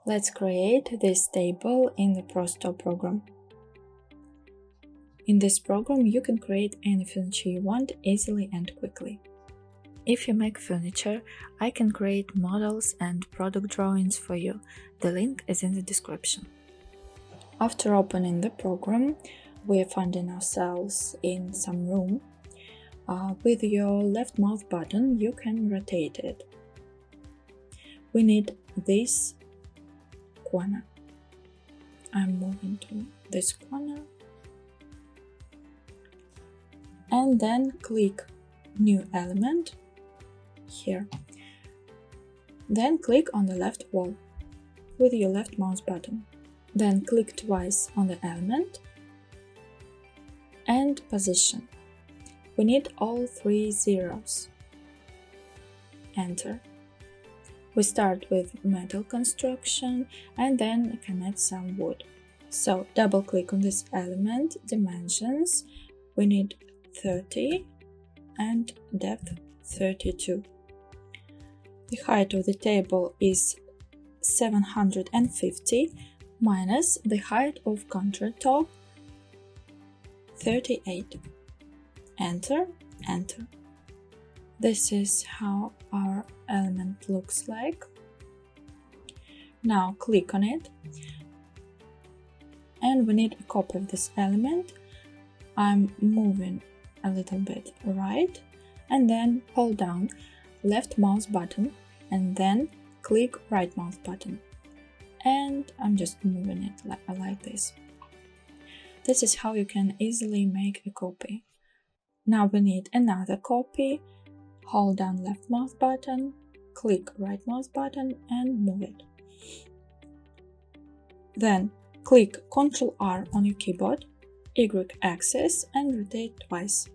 Let's create this table in the ProStore program. In this program, you can create any furniture you want easily and quickly. If you make furniture, I can create models and product drawings for you. The link is in the description. After opening the program, we are finding ourselves in some room. With your left mouse button, you can rotate it. We need this corner. I'm moving to this corner. And then click New Element here. Then click on the left wall with your left mouse button. Then click twice on the element and position. We need all 3 zeros. Enter. We start with metal construction and then connect some wood. So double click on this element, dimensions. We need 30 and depth 32. The height of the table is 750 minus the height of countertop 38. Enter, enter. This is how our element looks like. Now click on it and we need a copy of this element. I'm moving a little bit right and then hold down left mouse button and then click right mouse button, and I'm just moving it like this. This is how you can easily make a copy. Now we need another copy. Hold down left mouse button, click right mouse button and move it. Then click Ctrl R on your keyboard, Y axis and rotate twice.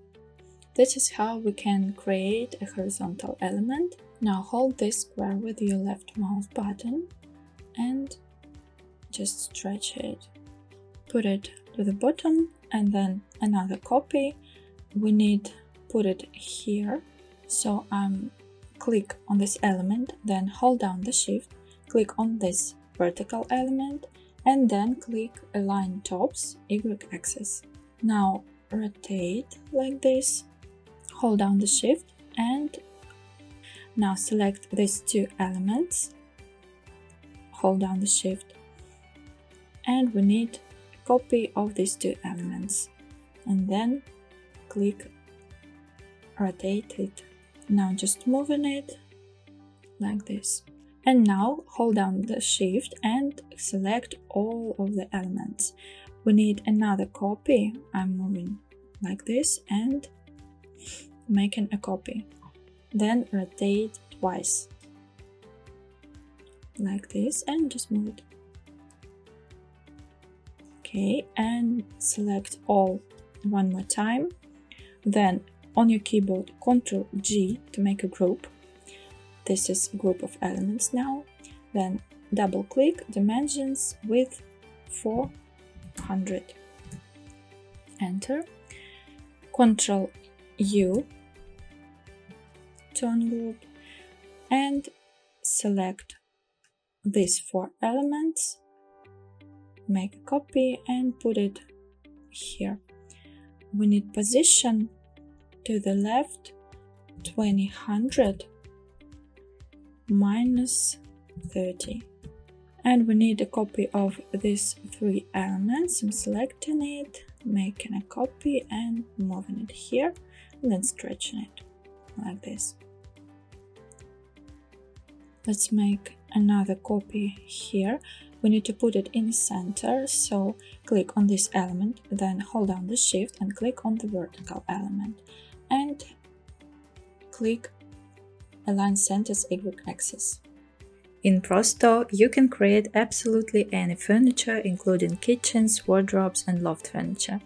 This is how we can create a horizontal element. Now hold this square with your left mouse button and just stretch it. Put it to the bottom and then another copy. We need put it here. So click on this element, then hold down the shift, click on this vertical element and then click Align Tops, Y axis. Now rotate like this, hold down the shift and now select these 2 elements, hold down the shift and we need a copy of these 2 elements and then click rotate it. Now just moving it like this. And now hold down the shift and select all of the elements. We need another copy. I'm moving like this and making a copy. Then rotate twice like this and just move it. Okay, and select all one more time. Then on your keyboard, Ctrl G to make a group. This is a group of elements now. Then double click dimensions with 400. Enter. Ctrl U to ungroup and select these 4 elements. Make a copy and put it here. We need position to the left 2000 minus 30 and we need a copy of these 3 elements. I'm selecting it, making a copy and moving it here and then stretching it like this. Let's make another copy here. We need to put it in the center, so click on this element, then hold down the shift and click on the vertical element and click Align Centers Y axis. In ProStore, you can create absolutely any furniture, including kitchens, wardrobes and loft furniture.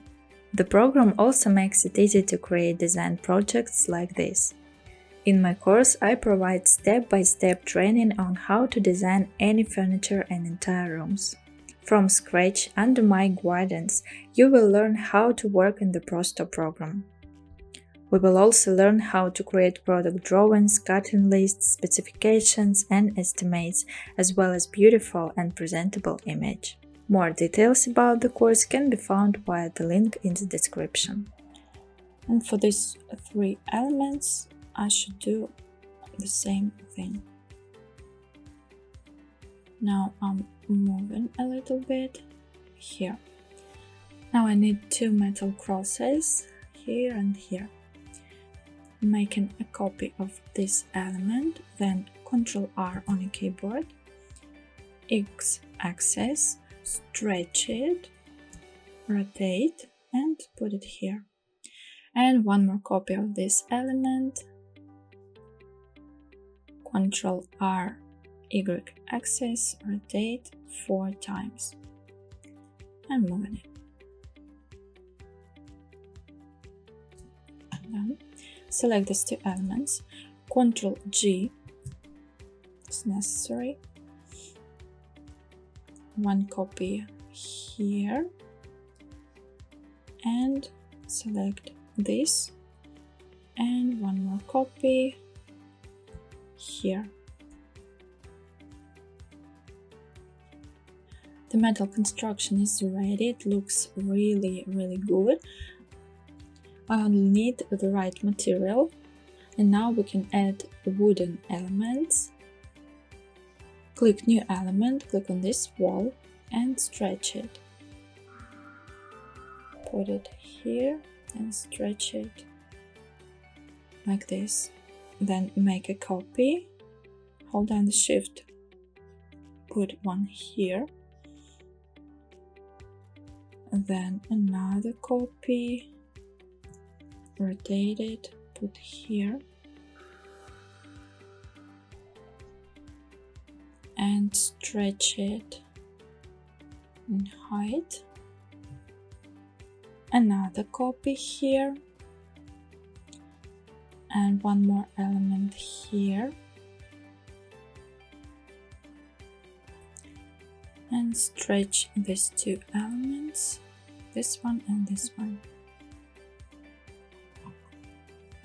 The program also makes it easy to create design projects like this. In my course, I provide step-by-step training on how to design any furniture and entire rooms. From scratch, under my guidance, you will learn how to work in the ProStore program. We will also learn how to create product drawings, cutting lists, specifications, and estimates, as well as beautiful and presentable image. More details about the course can be found via the link in the description. And for these 3 elements, I should do the same thing. Now I'm moving a little bit here. Now I need 2 metal crosses here and here. Making a copy of this element, then Ctrl-R on your keyboard, X-axis, stretch it, rotate, and put it here. And 1 more copy of this element, Ctrl-R, Y-axis, rotate 4 times, and moving it. Then select these 2 elements, Ctrl-G is necessary, 1 copy here, and select this, and 1 more copy here. The metal construction is ready, it looks really good. I only need the right material, and now we can add wooden elements. Click New Element, click on this wall and stretch it. Put it here and stretch it like this. Then make a copy, hold down the Shift, put 1 here, and then another copy, rotate it, put here, and stretch it in height. Another copy here, and 1 more element here, and stretch these 2 elements, this one and this one.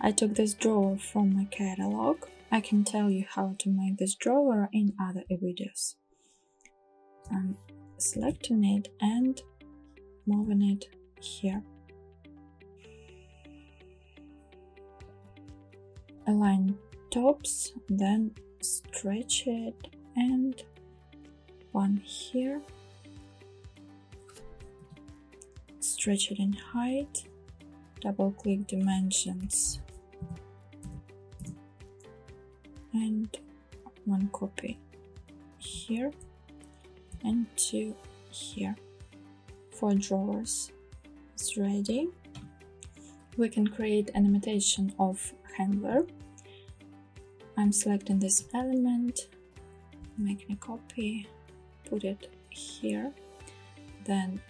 I took this drawer from my catalog. I can tell you how to make this drawer in other videos. I'm selecting it and moving it here. Align tops, then stretch it, and 1 here. Stretch it in height, double click dimensions, and 1 copy here and 2 here. 4 drawers is ready. We can create an imitation of handler. I'm selecting this element, making a copy, put it here, then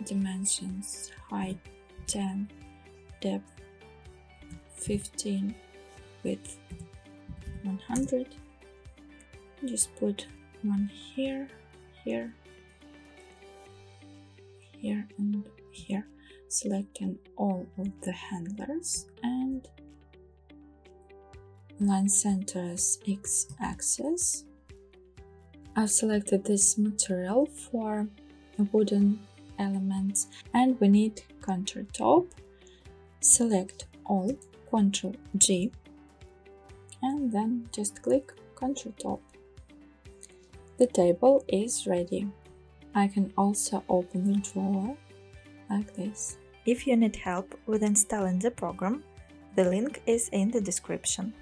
dimensions, height 10, depth 15, width 100. Just put 1 here, here, here, and here. Selecting all of the handlers and line center as X-axis. I've selected this material for wooden elements, and we need countertop. Select all, Ctrl-G, and then just click countertop. The table is ready. I can also open the drawer like this. If you need help with installing the program, the link is in the description.